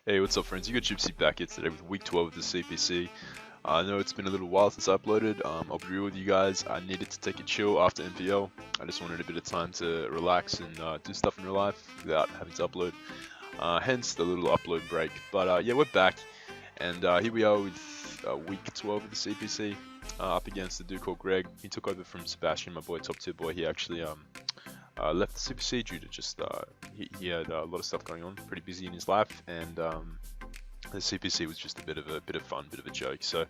Hey, what's up, friends? You got Gypsy back here today with week 12 of the CPC. I know it's been a little while since I uploaded. I'll be real with you guys. I needed to take a chill after MPL. I just wanted a bit of time to relax and do stuff in real life without having to upload. Hence the little upload break. But yeah, we're back, and here we are with week 12 of the CPC. Up against the dude called Greg. He took over from Sebastian, my boy, top tier boy. He actually left the CPC due to just he had a lot of stuff going on, pretty busy in his life, and the CPC was just a bit of fun, bit of a joke. So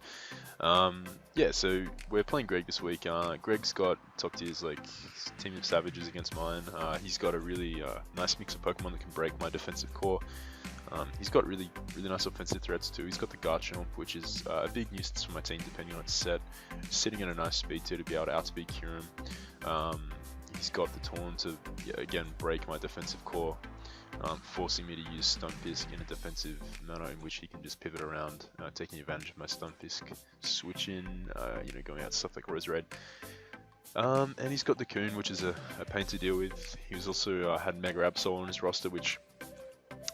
yeah, so we're playing Greg this week. Greg's got top tiers like team of savages against mine. He's got a really nice mix of Pokemon that can break my defensive core. He's got really nice offensive threats too. He's got the Garchomp, which is a big nuisance for my team depending on its set. Sitting at a nice speed too to be able to outspeed Kyurem. He's got the Taunt to, again, break my defensive core, forcing me to use Stunfisk in a defensive manner in which he can just pivot around, taking advantage of my Stunfisk switch in, going out stuff like Roserade. And he's got the Coon, which is a pain to deal with. He was also had Mega Absol on his roster, which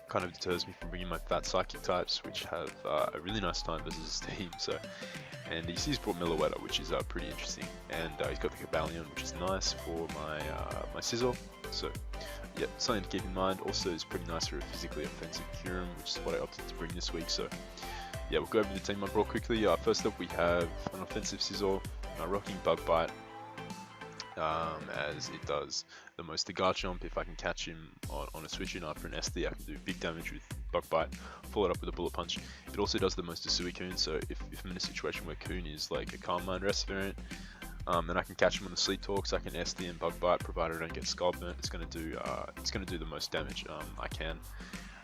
kind of deters me from bringing my fat psychic types, which have a really nice time versus his team. So, and he's brought Meloetta, which is pretty interesting, and he's got the Cabalion, which is nice for my Sizzle. So, yeah, something to keep in mind. Also, it's pretty nice for a physically offensive Kyurem, which is what I opted to bring this week. So, yeah, we'll go over the team I brought quickly. First up, we have an offensive Sizzle, rocking Bug Bite. As it does the most to Garchomp. If I can catch him on a switch in after an SD, I can do big damage with Bug Bite, follow it up with a Bullet Punch. It also does the most to Suicune, so if I'm in a situation where Coon is like a Calm Mind Rest variant, then I can catch him on the Sleep Talks. I can SD and Bug Bite, provided I don't get Skull Burnt. It's gonna do the most damage I can.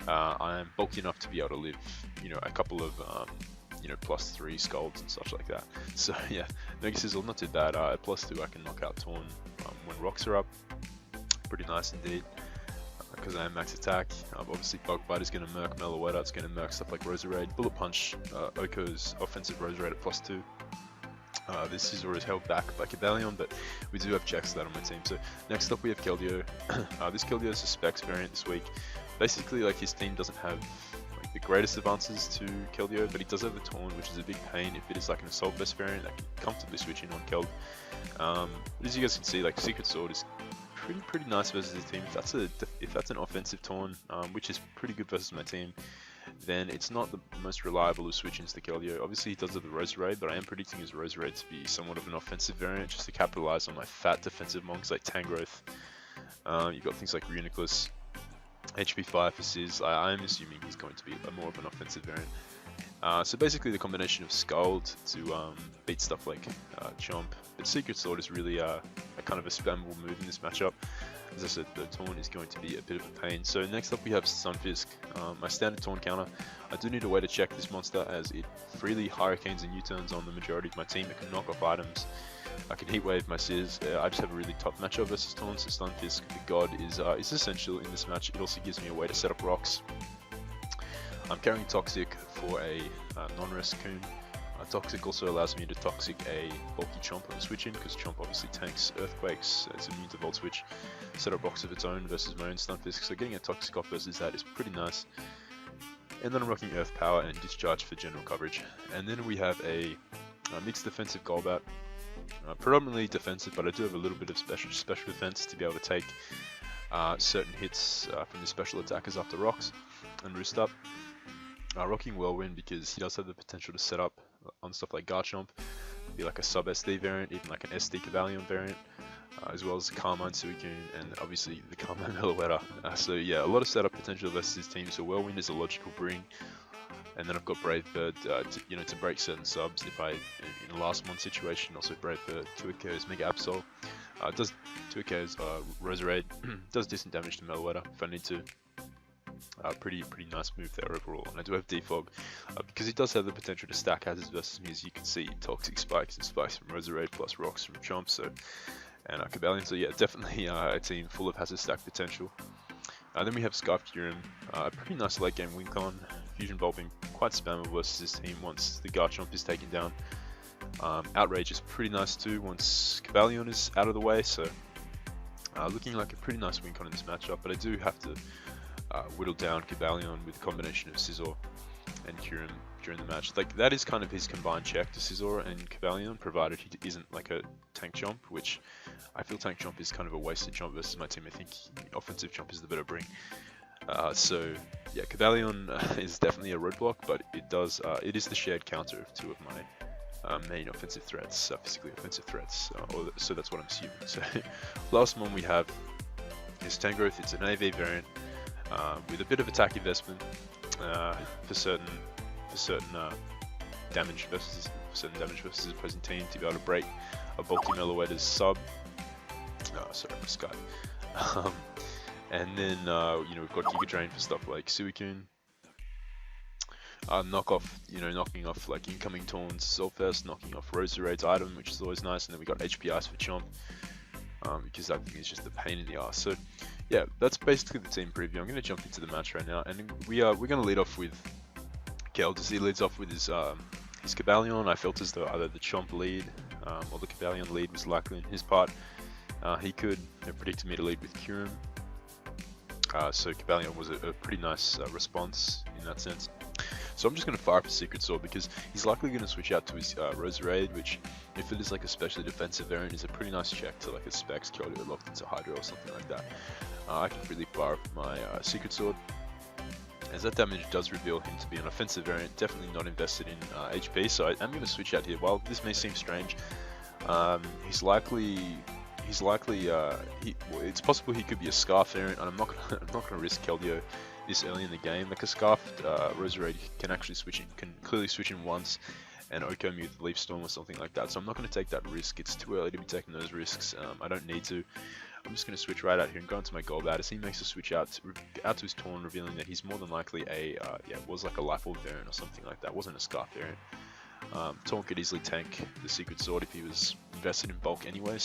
I am bulky enough to be able to live, a couple of +3 Scalds and such like that. So yeah, Mega Sizzle, not too bad. At +2 I can knock out Torn when rocks are up. Pretty nice indeed, because I am max attack. Obviously Bug Bite is going to merc Meloetta, it's going to merc stuff like Roserade. Bullet Punch, Oko's offensive Roserade at +2. This Scizor is held back by Cabalion, but we do have checks for that on my team. So next up we have Keldeo. This Keldeo is a Specs variant this week. Basically, like, his team doesn't have the greatest advances to Keldeo, but he does have the Taunt, which is a big pain if it is like an Assault Vest variant that can comfortably switch in on Keld. But as you guys can see, like, Secret Sword is pretty nice versus his team. If that's an offensive Taunt, which is pretty good versus my team, then it's not the most reliable of switch-ins to Keldeo. Obviously he does have the Roserade, but I am predicting his Roserade to be somewhat of an offensive variant, just to capitalize on my fat defensive monks like Tangrowth. You've got things like Reuniclus, HP 5 for Sizz. I am assuming he's going to be more of an offensive variant. So basically the combination of Scald to beat stuff like Chomp, but Secret Sword is really a kind of a spammable move in this matchup. As I said, the Taunt is going to be a bit of a pain. So next up we have Stunfisk, my standard Taunt counter. I do need a way to check this monster, as it freely Hurricanes and U-turns on the majority of my team. It can knock off items. I can Heat Wave my Sizz. I just have a really tough matchup versus Taunt, so Stunfisk, the God, is essential in this match. It also gives me a way to set up rocks. I'm carrying Toxic for a non-rest Coon. Toxic also allows me to Toxic a bulky Chomp on the switch in, because Chomp obviously tanks Earthquakes, it's immune to Volt Switch, set up rocks of its own versus my own Stunfisk, so getting a Toxic off versus that is pretty nice. And then I'm rocking Earth Power and Discharge for general coverage. And then we have a mixed defensive Golbat, predominantly defensive, but I do have a little bit of special defense to be able to take certain hits from the special attackers after rocks and Roost Up. Rocking Whirlwind because he does have the potential to set up on stuff like Garchomp, be like a sub SD variant, even like an SD Cabalion variant, as well as Carmine Suicune, and obviously the Carmine Meloetta. So yeah, a lot of setup potential versus his team. So Whirlwind is a logical bring, and then I've got Brave Bird, to break certain subs. If I, in a last month situation, also Brave Bird, 2KO's Mega Absol, does 2KO's Roserade, does decent damage to Meloetta if I need to. Pretty nice move there overall. And I do have Defog, because he does have the potential to stack hazards versus me, as you can see, Toxic Spikes and Spikes from Roserade plus Rocks from Chomp, so, and Cabalion, so yeah, definitely a team full of hazard stack potential. Then we have Scarf Kyurem, a pretty nice late game Wincon, Fusion Bulbing, quite spammable versus his team once the Garchomp is taken down. Outrage is pretty nice too once Cabalion is out of the way, so looking like a pretty nice Wincon in this matchup, but I do have to whittle down Cobalion with a combination of Scizor and Kyurem during the match. Like, that is kind of his combined check to Scizor and Cobalion, provided he isn't like a tank chomp, which I feel tank chomp is kind of a wasted chomp versus my team. I think offensive chomp is the better bring. So yeah, Cobalion is definitely a roadblock, but it is the shared counter of two of my main offensive threats, physically offensive threats, so that's what I'm assuming. So last one we have is Tangrowth. It's an AV variant with a bit of attack investment for certain damage versus the opposing team to be able to break a bulky Meloetta's sub. Sorry, my Skype. And then we've got Giga Drain for stuff like Suicune. Knocking off like incoming taunts, Solfest, knocking off Roserade's item, which is always nice. And then we got HP Ice for Chomp, because that thing is just a pain in the ass. So yeah, that's basically the team preview. I'm going to jump into the match right now, and we're going to lead off with Keldus. He leads off with his Cobalion. I felt as though either the Chomp lead or the Cobalion lead was likely in his part. He could have predicted me to lead with Kyurem. So Cobalion was a pretty nice response in that sense. So I'm just going to fire up a Secret Sword because he's likely going to switch out to his Roserade, which, if it is like a specially defensive variant, is a pretty nice check to like a Specs, Keldeo locked into Hydro or something like that. I can really fire up my Secret Sword, as that damage does reveal him to be an offensive variant, definitely not invested in HP, so I'm going to switch out here. While this may seem strange, it's possible he could be a Scarf variant, and I'm not gonna risk Keldeo this early in the game. Like a Scarfed Roserade can clearly switch in once and Oko me with Leaf Storm or something like that. So I'm not going to take that risk. It's too early to be taking those risks. I don't need to. I'm just going to switch right out here and go into my Golbat as he makes a switch out to his Taunt, revealing that he's more than likely was like a Life Orb variant or something like that. Wasn't a Scarf variant. Taunt could easily tank the Secret Sword if he was invested in bulk anyway,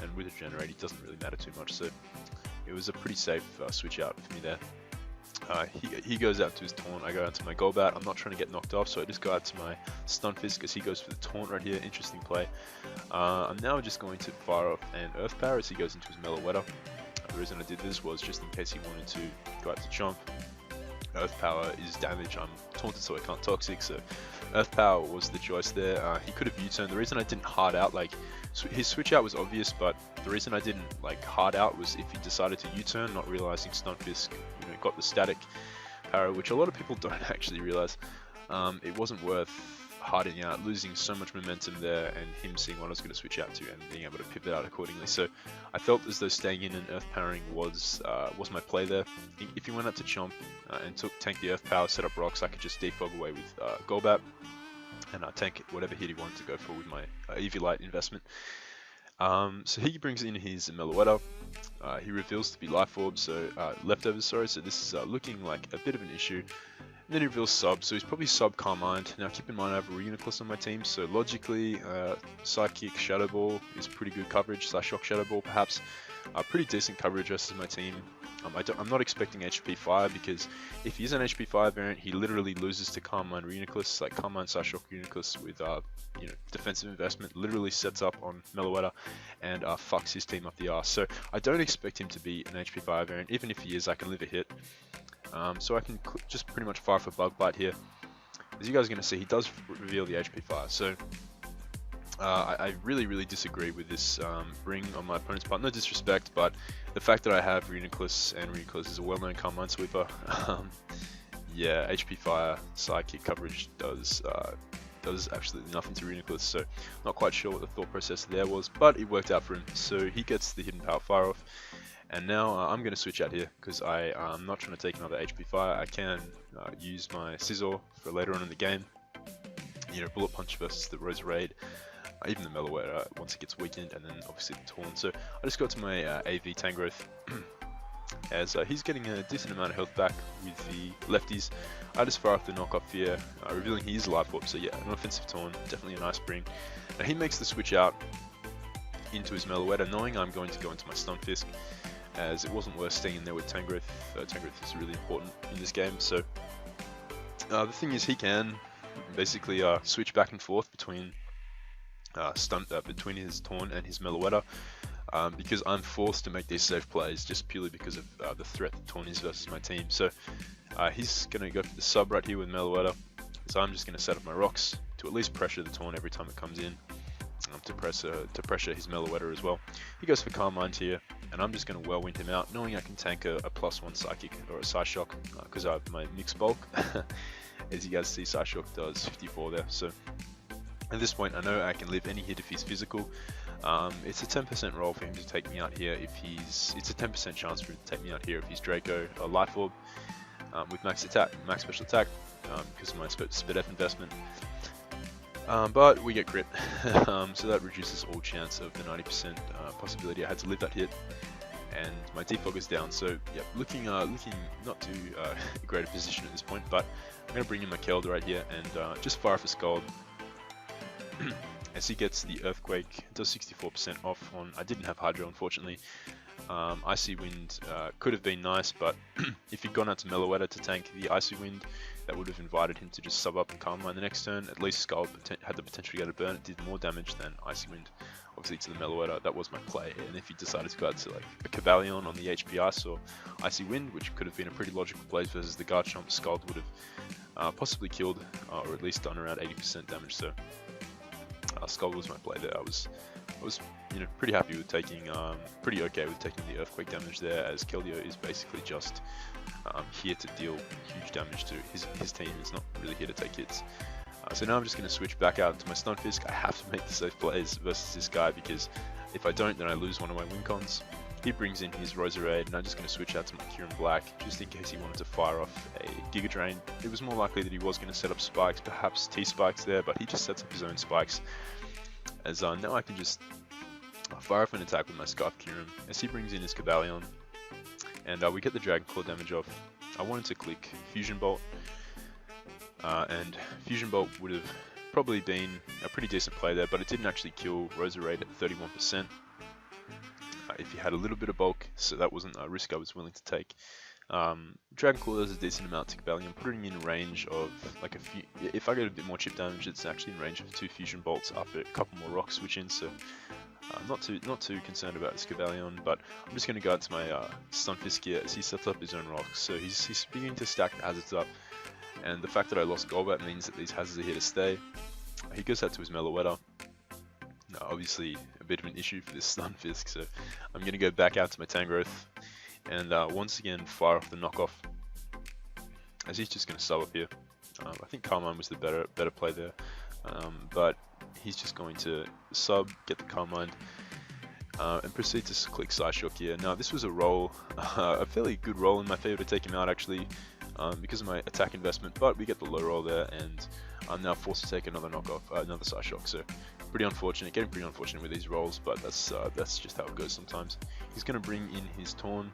and with a Generate it doesn't really matter too much, so it was a pretty safe switch out for me there. He goes out to his Taunt, I go out to my Golbat. I'm not trying to get knocked off, so I just go out to my Stunfisk as he goes for the Taunt right here. Interesting play. I'm now just going to fire off an Earth Power as he goes into his Meloetta. The reason I did this was just in case he wanted to go out to Chomp. Earth Power is damage, I'm taunted so I can't Toxic, so Earth Power was the choice there. He could have U-turned. The reason I didn't hard out, like, his switch out was obvious, but the reason I didn't like hard out was if he decided to U-turn, not realizing Stunfisk, got the static power, which a lot of people don't actually realize. It wasn't worth harding out, losing so much momentum there, and him seeing what I was going to switch out to and being able to pivot out accordingly. So I felt as though staying in and Earth Powering was my play there. If he went up to Chomp and tank the Earth Power, set up rocks, I could just defog away with Golbat and tank whatever hit he wanted to go for with my Eviolite investment. So he brings in his Meloetta. He reveals to be Life Orb, so Leftovers, sorry, so this is looking like a bit of an issue. And then he reveals Sub, so he's probably Sub Carmine. Now keep in mind I have a Reuniclus on my team, so logically Psychic Shadow Ball is pretty good coverage, / Shock Shadow Ball perhaps. Pretty decent coverage versus my team. I'm not expecting HP Fire, because if he's an HP Fire variant, he literally loses to Carmine Reuniclus. Like Carmine / Shock Reuniclus with defensive investment literally sets up on Meloetta and fucks his team up the arse. So I don't expect him to be an HP Fire variant. Even if he is, I can live a hit. So I can just pretty much fire for Bug Bite here. As you guys are going to see, he does reveal the HP Fire. So I really disagree with this bring on my opponent's part. No disrespect, but the fact that I have Reuniclus, and Reuniclus is a well-known Carmine sweeper, yeah, HP Fire Psychic coverage does absolutely nothing to Reuniclus, so not quite sure what the thought process there was, but it worked out for him. So he gets the Hidden Power Fire off, and now I'm going to switch out here because I'm not trying to take another HP Fire. I can use my Scizor for later on in the game. Bullet Punch versus the Roserade. Even the Meloetta once it gets weakened, and then obviously the Taunt. So I just got to my AV Tangrowth as he's getting a decent amount of health back with the lefties. I just fire off the Knockoff Fear, revealing he is Life Orb, so yeah, an offensive Taunt, definitely a nice bring. Now he makes the switch out into his Meloetta, knowing I'm going to go into my Stunfisk, as it wasn't worth staying in there with Tangrowth. Tangrowth is really important in this game, so the thing is he can basically switch back and forth between between his Taunt and his Meloetta. because I'm forced to make these safe plays just purely because of the threat that Taunt is versus my team. So he's going to go for the sub right here with Meloetta. So I'm just going to set up my rocks to at least pressure the Taunt every time it comes in, to pressure his Meloetta as well. He goes for Calm Mind here, and I'm just going to Whirlwind him out, knowing I can tank a +1 Psychic or a Psyshock because I have my mixed bulk. As you guys see, Psyshock does 54 there. So at this point, I know I can live any hit if he's physical. It's a 10% roll for him to take me out here if he's. It's a 10% chance for him to take me out here if he's Draco or Life Orb with max attack, max special attack, because of my Sharpedoes investment. But we get crit, so that reduces all chance of the 90% possibility I had to live that hit, and my defog is down. So yeah, looking not too great a position at this point, but I'm gonna bring in my Keld right here and just fire off a Scald. As he gets the Earthquake, it does 64% off on. I didn't have Hydro, unfortunately. Icy Wind could have been nice, but if he'd gone out to Meloetta to tank the Icy Wind, that would have invited him to just sub up and Calm Mind the next turn. At least Skull had the potential to get a burn. It did more damage than Icy Wind, obviously, to the Meloetta. That was my play. And if he decided to go out to like a Cavalion on the HP Ice or Icy Wind, which could have been a pretty logical play versus the Garchomp, Skull would have possibly killed or at least done around 80% damage. So Skull was my play there. I was pretty happy with taking, pretty okay with taking the Earthquake damage there, as Keldeo is basically just here to deal huge damage to his team. He's not really here to take hits. So now I'm just going to switch back out to my Stunfisk. I have to make the safe plays versus this guy, because if I don't, then I lose one of my win cons. He brings in his Roserade, and I'm just going to switch out to my Kyurem Black, just in case he wanted to fire off a Giga Drain. It was more likely that he was going to set up spikes, perhaps T-spikes there, but he just sets up his own spikes. As now I can just fire off an attack with my Scarf Kyurem, as he brings in his Cavalion, and we get the Dragon Claw damage off. I wanted to click Fusion Bolt, and Fusion Bolt would have probably been a pretty decent play there, but it didn't actually kill Roserade at 31%. If he had a little bit of bulk, so that wasn't a risk I was willing to take. Dragon Claw does a decent amount to Cavalion, putting in range of like a few. If I get a bit more chip damage, it's actually in range of 2 Fusion Bolts after a couple more rocks switch in. So not too concerned about this Cavalion, but I'm just going to go out to my Stunfisk here as he sets up his own rocks. So he's beginning to stack the hazards up, and the fact that I lost Golbat means that these hazards are here to stay. He goes out to his Meloetta. Obviously a bit of an issue for this Stunfisk, so I'm going to go back out to my Tangrowth and once again fire off the knockoff, as he's just going to sub up here. I think Calm Mind was the better play there, but he's just going to sub, get the Calm Mind, and proceed to click Psyshock here. Now this was a roll, a fairly good roll in my favor to take him out actually, because of my attack investment, but we get the low roll there, and I'm now forced to take another knockoff, another Psyshock. So pretty unfortunate, getting pretty unfortunate with these rolls, but that's just how it goes sometimes. He's going to bring in his Torn,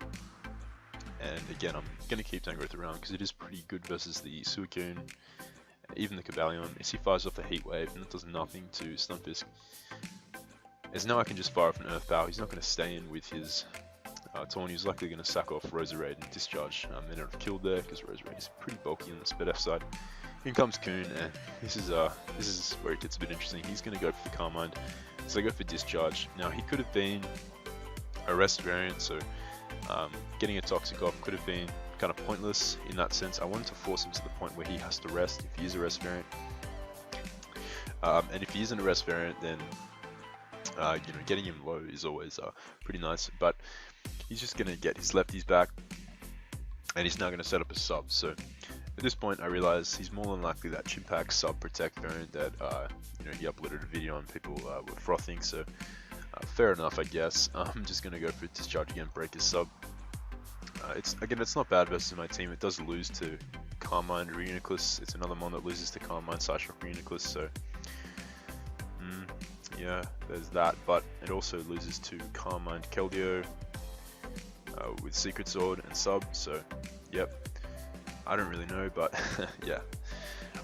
and again I'm going to keep Tangrowth around because it is pretty good versus the Suicune, even the Cavalion. As he fires off a Heat Wave, and it does nothing to Stunfisk. As now I can just fire off an Earth Power. He's not going to stay in with his Torn. He's likely going to sack off Roserade and Discharge. Then it would have killed there because Roserade is pretty bulky on the Sharpedoes side. In comes Coon, and this is where it gets a bit interesting. He's going to go for the Calm Mind, so I go for Discharge. Now he could have been a rest variant, so getting a Toxic off could have been kind of pointless in that sense. I wanted to force him to the point where he has to rest if he is a rest variant, and if he isn't a rest variant, then getting him low is always pretty nice. But he's just going to get his lefties back, and he's now going to set up a sub. So at this point I realize he's more than likely that Chimpack sub protect variant that he uploaded a video on, people were frothing. So fair enough, I guess. I'm just going to go for Discharge again, break his sub. It's not bad versus my team. It does lose to Calm Mind Reuniclus. It's another mon that loses to Calm Mind Psyshock Reuniclus, so yeah, there's that. But it also loses to Calm Mind Keldeo with Secret Sword and sub, so yep, I don't really know, but yeah.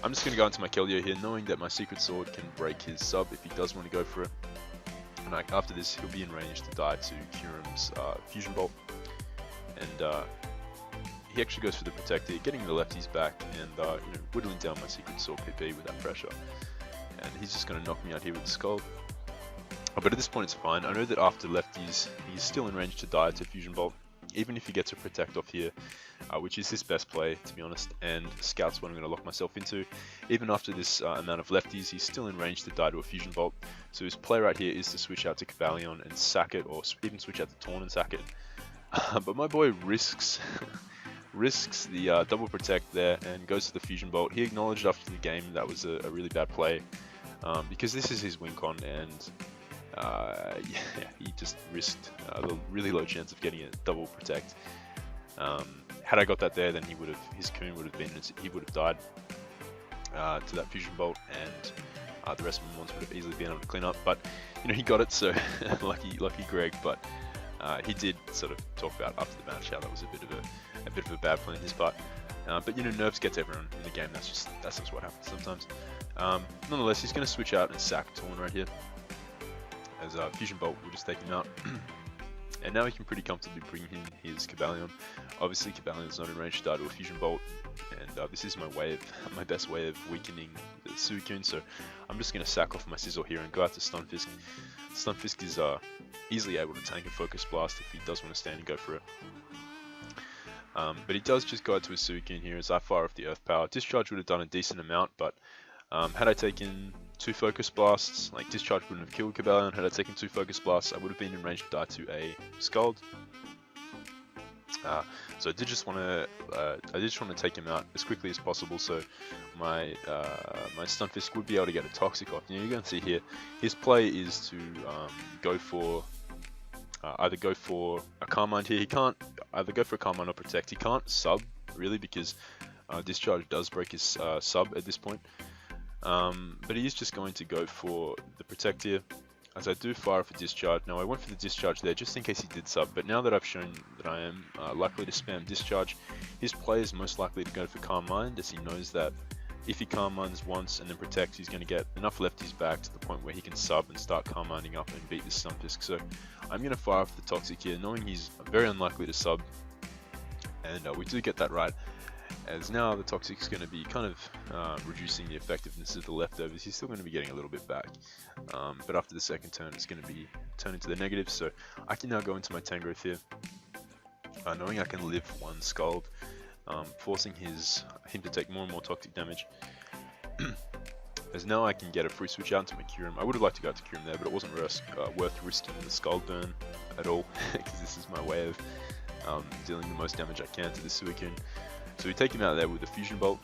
I'm just going to go into my Keldeo here, knowing that my Secret Sword can break his sub if he does want to go for it. And after this, he'll be in range to die to Kyurem's Fusion Bolt. And he actually goes for the Protector, getting the lefties back and whittling down my Secret Sword PP with that pressure. And he's just going to knock me out here with the Skull. But at this point it's fine. I know that after lefties, he's still in range to die to Fusion Bolt, even if he gets a protect off here, which is his best play, to be honest, and Scout's what I'm going to lock myself into. Even after this amount of lefties, he's still in range to die to a Fusion Bolt. So his play right here is to switch out to Cavalion and sack it, or even switch out to Taunt and sack it. But my boy risks the double protect there and goes to the Fusion Bolt. He acknowledged after the game that was a really bad play, because this is his win con, and yeah, he just risked the really low chance of getting a double protect. Had I got that there, then his Coon would have been, he would have died to that Fusion Bolt, and the rest of my mons would have easily been able to clean up. But you know, he got it, so lucky Greg. But he did sort of talk about after the match how that was a bit of a bad play on his part. But you know, nerves get to everyone in the game. That's just what happens sometimes. Nonetheless, he's going to switch out and sack Torn right here, as Fusion Bolt will just take him out. And now he can pretty comfortably bring in his Cavalion. Obviously, Cavalion's not in range to die to a Fusion Bolt, and this is my best way of weakening the Suicune. So I'm just going to sack off my Sizzle here and go out to Stunfisk. Stunfisk is easily able to tank a Focus Blast if he does want to stand and go for it. But he does just go out to his Suicune here as I fire off the Earth Power. Discharge would have done a decent amount, but had I taken 2 Focus Blasts, like Discharge wouldn't have killed Cavalion. Had I taken 2 Focus Blasts, I would have been in range to die to a Scald. So I did just want to take him out as quickly as possible, so my Stunfisk would be able to get a Toxic off. You know, you're going to see here, his play is to go for either go for a Carmine here. He can't either go for a Carmine or Protect. He can't sub really because Discharge does break his sub at this point. But he is just going to go for the Protect here, as I do fire for Discharge. Now I went for the Discharge there just in case he did sub, but now that I've shown that I am likely to spam Discharge, his play is most likely to go for Calm Mind, as he knows that if he Calm Minds once and then protects, he's going to get enough lefties back to the point where he can sub and start Calm Minding up and beat this Stunfisk. So I'm going to fire for the Toxic here, knowing he's very unlikely to sub, and we do get that right, as now the Toxic is going to be kind of reducing the effectiveness of the leftovers. He's still going to be getting a little bit back, but after the second turn it's going to be turned into the negative. So I can now go into my Tangrowth here, knowing I can live one Scald, forcing him to take more and more toxic damage. As now I can get a free switch out into my Kyurem. I would have liked to go out to Kyurem there, but it wasn't worth risking the Scald burn at all, because this is my way of dealing the most damage I can to the Suicune. So we take him out there with the Fusion Bolt,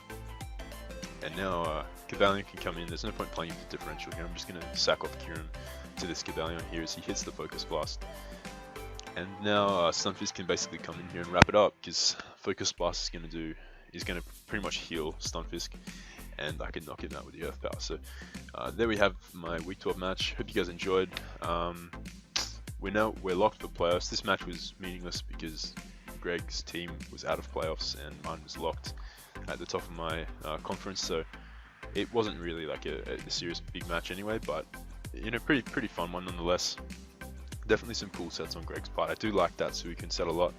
and now Cavalion can come in. There's no point playing with the differential here. I'm just going to sack off Kyurem to this Cavalion here as he hits the Focus Blast. And now Stunfisk can basically come in here and wrap it up, because Focus Blast is going to pretty much heal Stunfisk, and I can knock him out with the Earth Power. So there we have my Week 12 match. Hope you guys enjoyed. We're locked for playoffs. This match was meaningless because Greg's team was out of playoffs and mine was locked at the top of my conference, so it wasn't really like a serious big match anyway, but you know, pretty fun one nonetheless. Definitely some cool sets on Greg's part. I do like that Suicune set a lot.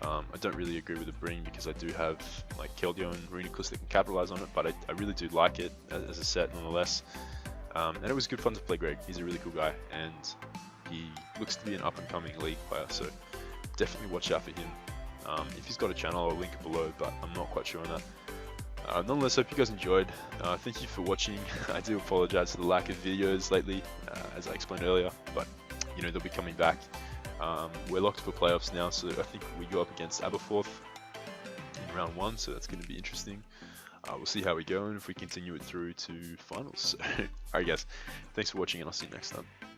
I don't really agree with the Bring because I do have like Keldeo and Reuniclus that can capitalize on it, but I really do like it as a set nonetheless. And it was good fun to play Greg. He's a really cool guy, and he looks to be an up-and-coming league player, so definitely watch out for him. If he's got a channel, I'll link it below, but I'm not quite sure on that. Nonetheless, hope you guys enjoyed. Thank you for watching. I do apologize for the lack of videos lately, as I explained earlier, but you know, they'll be coming back. We're locked for playoffs now, so I think we go up against Aberforth in round 1, so that's going to be interesting. We'll see how we go and if we continue it through to finals. Alright guys, thanks for watching and I'll see you next time.